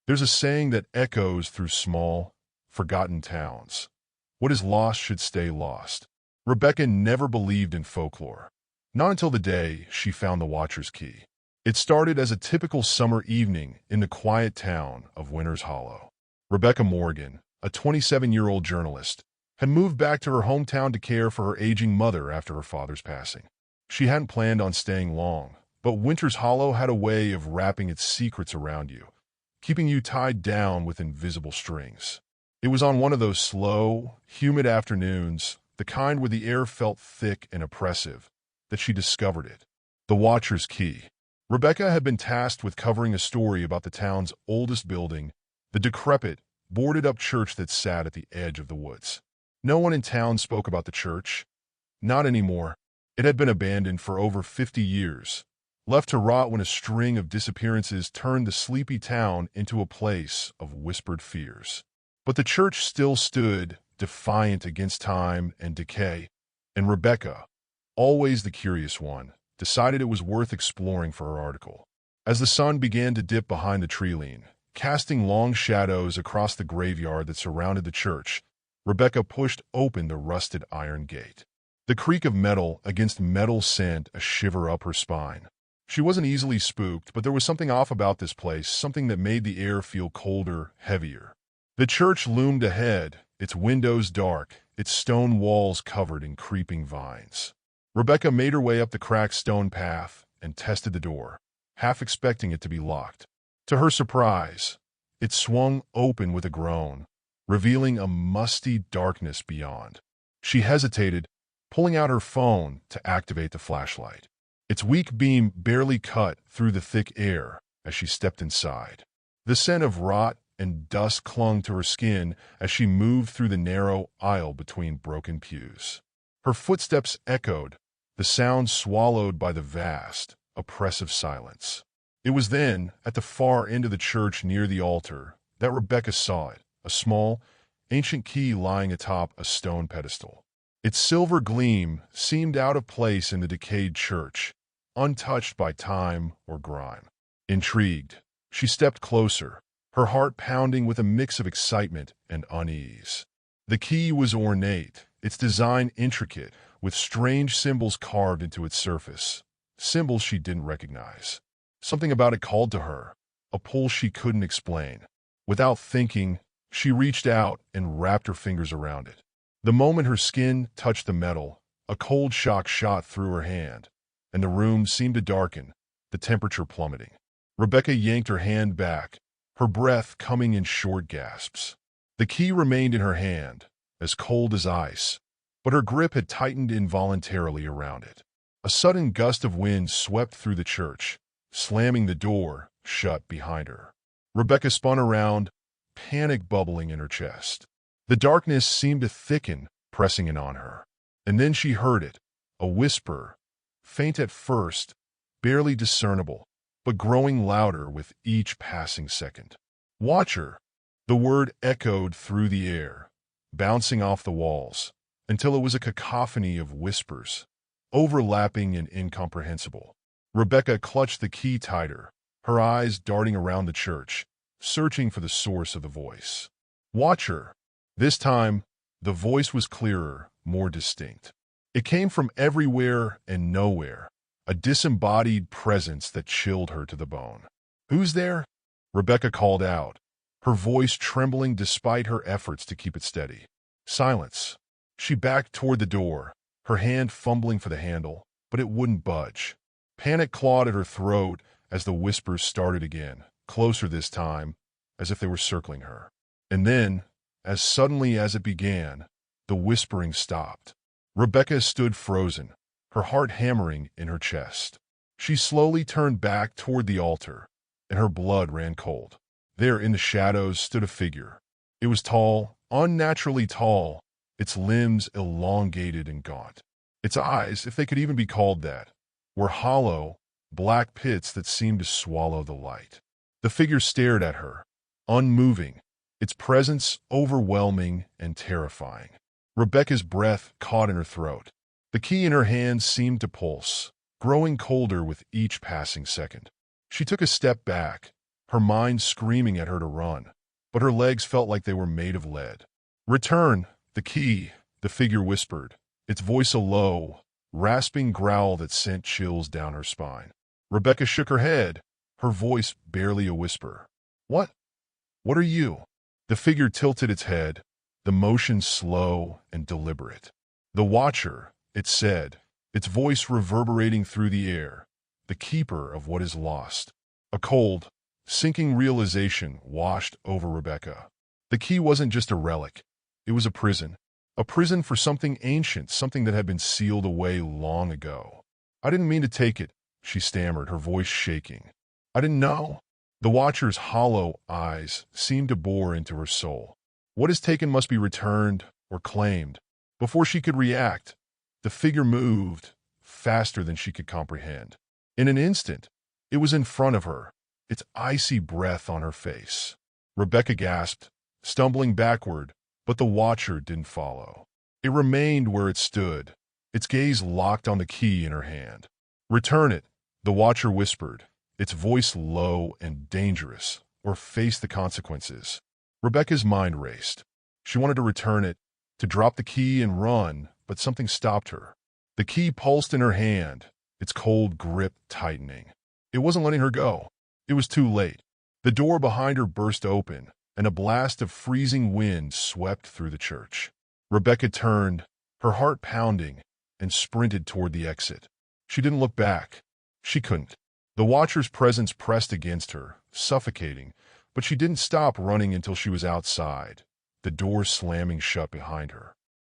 There's a saying that echoes through small, forgotten towns. What is lost should stay lost. Rebecca never believed in folklore. Not until the day she found the Watcher's key. It started as a typical summer evening in the quiet town of Winters Hollow. Rebecca Morrigan, a 27-year-old journalist, had moved back to her hometown to care for her aging mother after her father's passing. She hadn't planned on staying long, but Winters Hollow had a way of wrapping its secrets around you, keeping you tied down with invisible strings. It was on one of those slow, humid afternoons, the kind where the air felt thick and oppressive, that she discovered it. The Watcher's Key. Rebecca had been tasked with covering a story about the town's oldest building, the decrepit, boarded-up church that sat at the edge of the woods. No one in town spoke about the church. Not anymore. It had been abandoned for over 50 years, left to rot when a string of disappearances turned the sleepy town into a place of whispered fears. But the church still stood, defiant against time and decay, and Rebecca, always the curious one, decided it was worth exploring for her article. As the sun began to dip behind the tree-line, casting long shadows across the graveyard that surrounded the church, Rebecca pushed open the rusted iron gate. The creak of metal against metal sent a shiver up her spine. She wasn't easily spooked, but there was something off about this place, something that made the air feel colder, heavier. The church loomed ahead, its windows dark, its stone walls covered in creeping vines. Rebecca made her way up the cracked stone path and tested the door, half expecting it to be locked. To her surprise, it swung open with a groan, revealing a musty darkness beyond. She hesitated, pulling out her phone to activate the flashlight. Its weak beam barely cut through the thick air as she stepped inside. The scent of rot and dust clung to her skin as she moved through the narrow aisle between broken pews. Her footsteps echoed, the sound swallowed by the vast, oppressive silence. It was then, at the far end of the church near the altar, that Rebecca saw it, a small, ancient key lying atop a stone pedestal. Its silver gleam seemed out of place in the decayed church, untouched by time or grime. Intrigued, she stepped closer, her heart pounding with a mix of excitement and unease. The key was ornate, its design intricate, with strange symbols carved into its surface, symbols she didn't recognize. Something about it called to her, a pull she couldn't explain. Without thinking, she reached out and wrapped her fingers around it. The moment her skin touched the metal, a cold shock shot through her hand, and the room seemed to darken, the temperature plummeting. Rebecca yanked her hand back, her breath coming in short gasps. The key remained in her hand, as cold as ice, but her grip had tightened involuntarily around it. A sudden gust of wind swept through the church, slamming the door shut behind her. Rebecca spun around, panic bubbling in her chest. The darkness seemed to thicken, pressing in on her. And then she heard it, a whisper, faint at first, barely discernible, but growing louder with each passing second. "Watcher!" The word echoed through the air, bouncing off the walls, until it was a cacophony of whispers, overlapping and incomprehensible. Rebecca clutched the key tighter, her eyes darting around the church, searching for the source of the voice. "Watcher!" This time, the voice was clearer, more distinct. It came from everywhere and nowhere, a disembodied presence that chilled her to the bone. "Who's there?" Rebecca called out, her voice trembling despite her efforts to keep it steady. Silence. She backed toward the door, her hand fumbling for the handle, but it wouldn't budge. Panic clawed at her throat as the whispers started again, closer this time, as if they were circling her. And then, as suddenly as it began, the whispering stopped. Rebecca stood frozen, her heart hammering in her chest. She slowly turned back toward the altar, and her blood ran cold. There in the shadows stood a figure. It was tall, unnaturally tall, its limbs elongated and gaunt. Its eyes, if they could even be called that, were hollow, black pits that seemed to swallow the light. The figure stared at her, unmoving, its presence overwhelming and terrifying. Rebecca's breath caught in her throat. The key in her hand seemed to pulse, growing colder with each passing second. She took a step back, her mind screaming at her to run, but her legs felt like they were made of lead. "Return, the key," the figure whispered, its voice a low, rasping growl that sent chills down her spine. Rebecca shook her head, her voice barely a whisper. "What? What are you?" The figure tilted its head, the motion slow and deliberate. "The Watcher," it said, its voice reverberating through the air, "the keeper of what is lost." A cold, sinking realization washed over Rebecca. The key wasn't just a relic. It was a prison for something ancient, something that had been sealed away long ago. "I didn't mean to take it," she stammered, her voice shaking. "I didn't know." The Watcher's hollow eyes seemed to bore into her soul. "What is taken must be returned or claimed." Before she could react, the figure moved faster than she could comprehend. In an instant, it was in front of her, its icy breath on her face. Rebecca gasped, stumbling backward, but the Watcher didn't follow. It remained where it stood, its gaze locked on the key in her hand. "Return it," the Watcher whispered, its voice low and dangerous, "or face the consequences." Rebecca's mind raced. She wanted to return it, to drop the key and run, but something stopped her. The key pulsed in her hand, its cold grip tightening. It wasn't letting her go. It was too late. The door behind her burst open, and a blast of freezing wind swept through the church. Rebecca turned, her heart pounding, and sprinted toward the exit. She didn't look back. She couldn't. The Watcher's presence pressed against her, suffocating, but she didn't stop running until she was outside, the door slamming shut behind her.